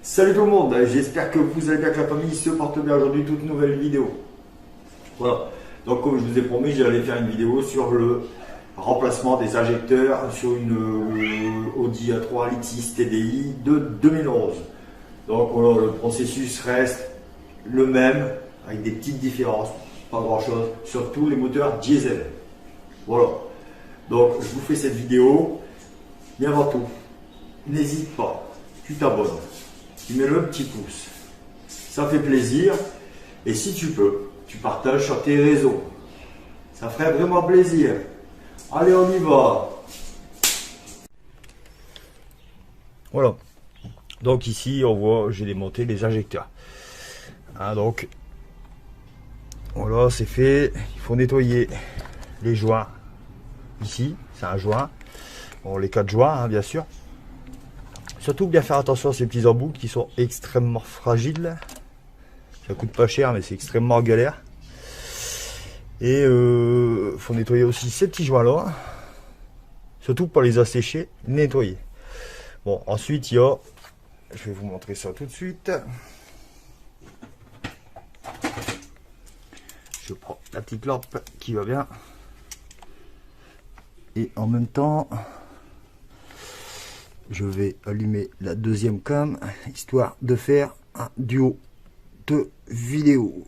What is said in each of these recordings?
Salut tout le monde, j'espère que vous allez bien, que la famille se porte bien aujourd'hui, toute nouvelle vidéo. Voilà, donc comme je vous ai promis, j'allais faire une vidéo sur le remplacement des injecteurs sur une Audi A3 Litis TDI de 2011. Donc voilà, le processus reste le même, avec des petites différences, pas grand chose, sur tous les moteurs diesel. Voilà, donc je vous fais cette vidéo, mais avant tout, n'hésite pas, tu t'abonnes. Tu mets le petit pouce, ça fait plaisir, et si tu peux, tu partages sur tes réseaux, ça ferait vraiment plaisir. Allez, on y va. Voilà, donc ici on voit, j'ai démonté les injecteurs, donc voilà, c'est fait. Il faut nettoyer les joints ici, c'est un joint, bon, les 4 joints bien sûr. Surtout bien faire attention à ces petits embouts qui sont extrêmement fragiles. Ça coûte pas cher, mais c'est extrêmement galère. Et faut nettoyer aussi ces petits joints là. Surtout pour les assécher, nettoyer. Bon, ensuite il y a, je vais vous montrer ça tout de suite. Je prends la petite lampe qui va bien. Et en même temps, je vais allumer la deuxième cam, histoire de faire un duo de vidéos.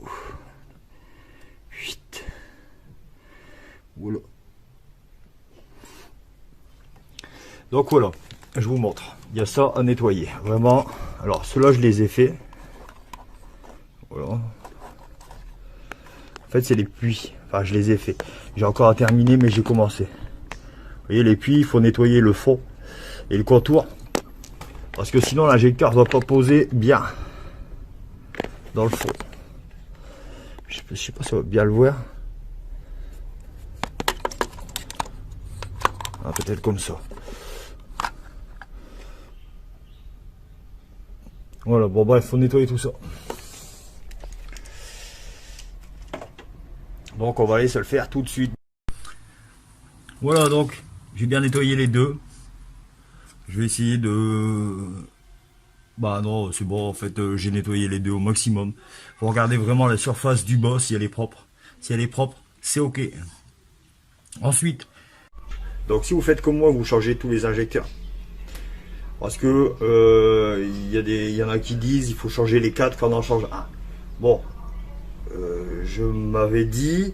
8. Voilà. Donc voilà, je vous montre. Il y a ça à nettoyer. Vraiment. Alors, ceux-là, je les ai fait. Voilà. En fait, c'est les puits. Enfin, je les ai fait. J'ai encore à terminer, mais j'ai commencé. Vous voyez, les puits, il faut nettoyer le fond et le contour, parce que sinon l'injecteur ne va pas poser bien dans le fond. Je sais pas si on va bien le voir. Peut-être comme ça. Voilà, bon bref, il faut nettoyer tout ça. Donc on va aller se le faire tout de suite. Voilà, donc j'ai bien nettoyé les deux. Je vais essayer de... Bah non, c'est bon, en fait, j'ai nettoyé les deux au maximum. Faut regarder vraiment la surface du bas, si elle est propre. Si elle est propre, c'est ok. Ensuite, donc si vous faites comme moi, vous changez tous les injecteurs. Parce que il y en a qui disent il faut changer les 4 quand on en change un. Bon, je m'avais dit,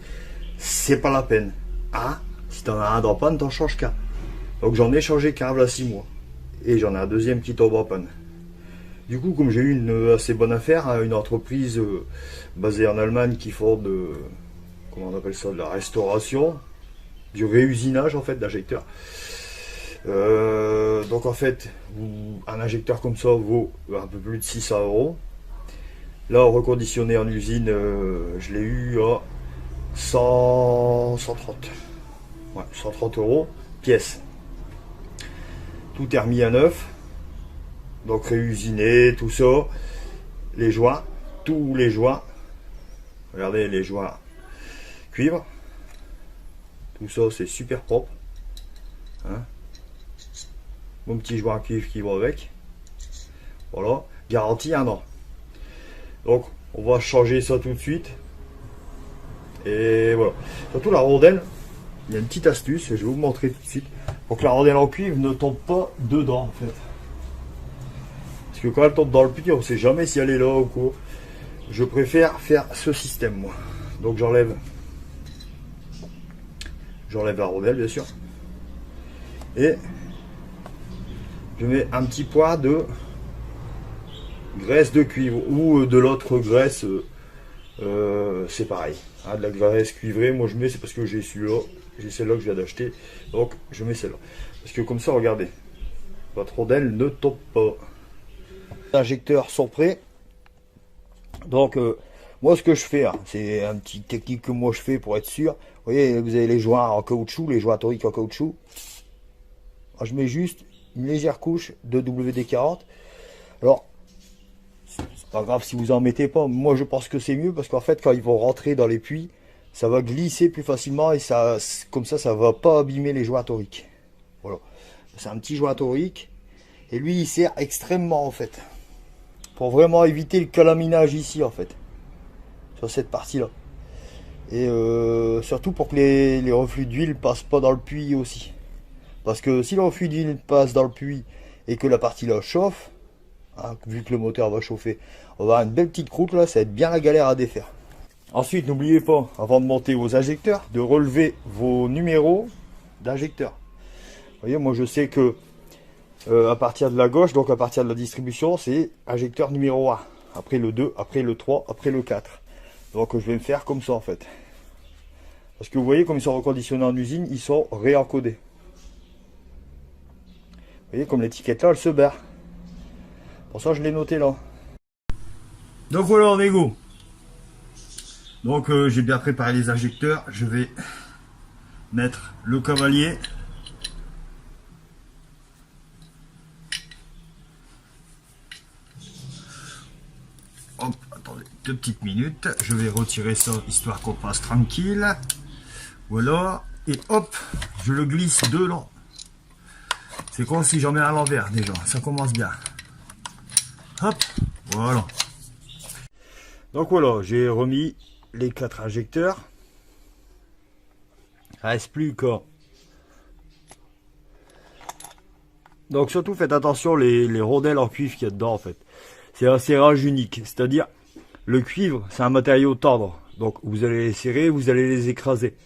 c'est pas la peine. Si t'en as un dans panne, t'en changes qu'un. Donc j'en ai changé qu'un là 6 mois. Et j'en ai un deuxième qui tombe en panne. Du coup, comme j'ai eu une assez bonne affaire à une entreprise basée en Allemagne qui font de, comment on appelle ça, de la restauration, du réusinage en fait d'injecteurs. Donc en fait, un injecteur comme ça vaut un peu plus de 600 €. Là, reconditionné en usine, je l'ai eu à 130. Ouais, 130 € pièce. Tout est remis à neuf, donc réusiné, tout ça, les joints, tous les joints, regardez les joints cuivre, tout ça c'est super propre, mon petit joint cuivre qui va avec, voilà, garantie 1 an. Donc on va changer ça tout de suite, et voilà, surtout la rondelle, il y a une petite astuce, je vais vous montrer tout de suite, pour que la rondelle en cuivre ne tombe pas dedans en fait. Parce que quand elle tombe dans le puits, on ne sait jamais si elle est là ou quoi. Je préfère faire ce système moi. Donc j'enlève la rondelle bien sûr. Et je mets un petit poids de graisse de cuivre ou de l'autre graisse. C'est pareil. De la graisse cuivrée, moi je mets, c'est parce que j'ai celui-là. J'ai celle-là que je viens d'acheter, donc je mets celle-là. Parce que comme ça, regardez, votre rondelle ne tombe pas. Les injecteurs sont prêts. Donc, moi ce que je fais, c'est un petit technique que moi je fais pour être sûr. Vous voyez, vous avez les joints en caoutchouc, les joints toriques en caoutchouc. Alors, je mets juste une légère couche de WD-40. Alors, c'est pas grave si vous en mettez pas. Moi, je pense que c'est mieux parce qu'en fait, quand ils vont rentrer dans les puits, ça va glisser plus facilement et ça, comme ça va pas abîmer les joints toriques. Voilà, c'est un petit joint torique et lui il sert extrêmement en fait. pour vraiment éviter le calaminage ici en fait, sur cette partie là. Et surtout pour que les reflux d'huile passent pas dans le puits aussi. Parce que si le reflux d'huile passe dans le puits et que la partie là chauffe, hein, vu que le moteur va chauffer, on va avoir une belle petite croûte là, ça va être bien la galère à défaire. Ensuite, n'oubliez pas, avant de monter vos injecteurs, de relever vos numéros d'injecteurs. Vous voyez, moi je sais que à partir de la gauche, donc à partir de la distribution, c'est injecteur numéro 1. Après le 2, après le 3, après le 4. Donc je vais me faire comme ça en fait. Parce que vous voyez, comme ils sont reconditionnés en usine, ils sont réencodés. Vous voyez, comme l'étiquette là, elle se barre. Pour ça, je l'ai noté là. Donc voilà, on est go. Donc j'ai bien préparé les injecteurs. Je vais mettre le cavalier. Hop, attendez 2 petites minutes. Je vais retirer ça histoire qu'on passe tranquille. Voilà. Et hop, je le glisse de là. C'est comme si j'en mets à l'envers déjà. Ça commence bien. Hop, voilà. Donc voilà, j'ai remis les 4 injecteurs. Il ne reste plus qu'à. Donc surtout faites attention les rondelles en cuivre qu'il y a dedans en fait. C'est un serrage unique, c'est-à-dire le cuivre c'est un matériau tendre. Donc vous allez les serrer, vous allez les écraser.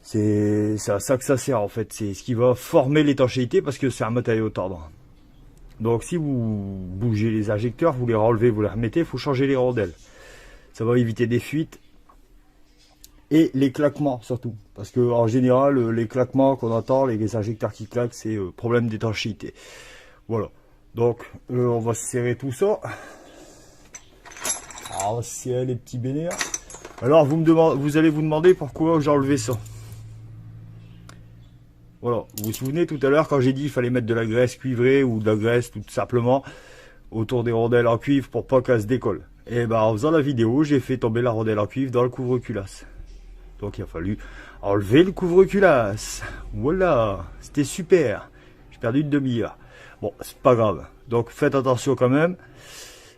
C'est à ça que ça sert en fait. C'est ce qui va former l'étanchéité parce que c'est un matériau tendre. Donc si vous bougez les injecteurs, vous les relevez, vous les remettez, il faut changer les rondelles. Ça va éviter des fuites. Et les claquements surtout. Parce que en général, les claquements qu'on entend, les injecteurs qui claquent, c'est problème d'étanchéité. Voilà. Donc on va serrer tout ça. Alors, on va serrer les petits bénéas. Alors vous allez vous demander pourquoi j'ai enlevé ça. Voilà, vous vous souvenez tout à l'heure quand j'ai dit qu'il fallait mettre de la graisse cuivrée ou de la graisse tout simplement autour des rondelles en cuivre pour pas qu'elles se décollent. Et ben en faisant la vidéo, j'ai fait tomber la rondelle en cuivre dans le couvre-culasse. Donc il a fallu enlever le couvre-culasse. Voilà, c'était super. J'ai perdu une demi-heure. Bon, c'est pas grave. Donc faites attention quand même.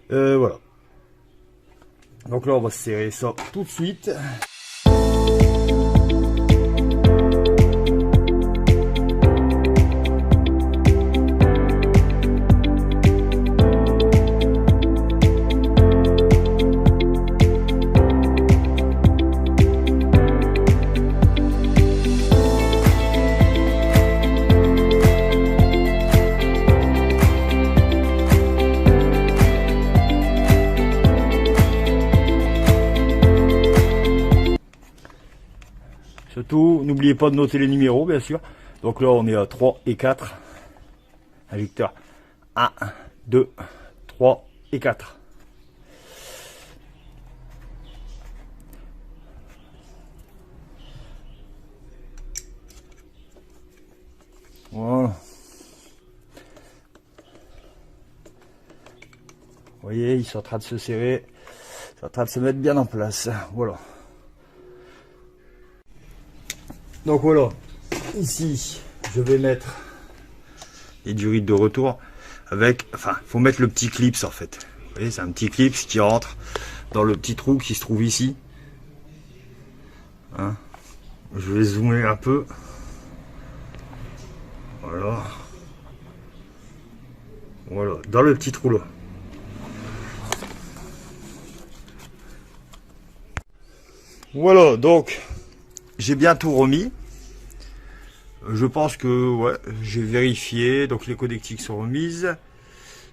Voilà. Donc là on va serrer ça tout de suite. Surtout, n'oubliez pas de noter les numéros, bien sûr. Donc là, on est à 3 et 4. Injecteur 1, 2, 3 et 4. Voilà. Vous voyez, ils sont en train de se serrer. Ils sont en train de se mettre bien en place. Voilà. Donc voilà, ici, je vais mettre les durites de retour avec, enfin, il faut mettre le petit clips en fait. Vous voyez, c'est un petit clips qui rentre dans le petit trou qui se trouve ici. Hein, je vais zoomer un peu. Voilà. Voilà, dans le petit trou là. Voilà, donc j'ai bien tout remis. Je pense que ouais, j'ai vérifié. Donc les connectiques sont remises.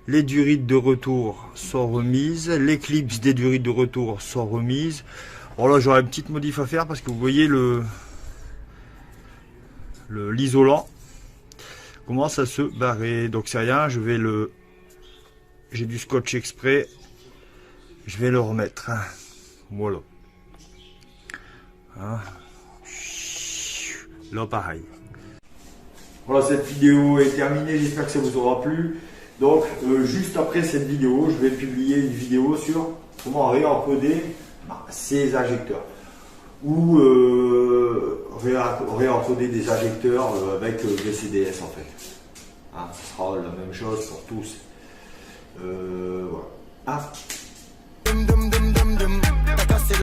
Les durites de retour sont remises. Les clips des durites de retour sont remises. Bon là j'aurais une petite modif à faire parce que vous voyez l'isolant commence à se barrer. Donc c'est rien, j'ai du scotch exprès. Je vais le remettre. Voilà. Hein. Là pareil. Voilà, cette vidéo est terminée, j'espère que ça vous aura plu. Donc juste après cette vidéo, je vais publier une vidéo sur comment réencoder ces injecteurs. Ou réencoder des injecteurs avec des CDS en fait. Hein, ce sera la même chose pour tous. Ah.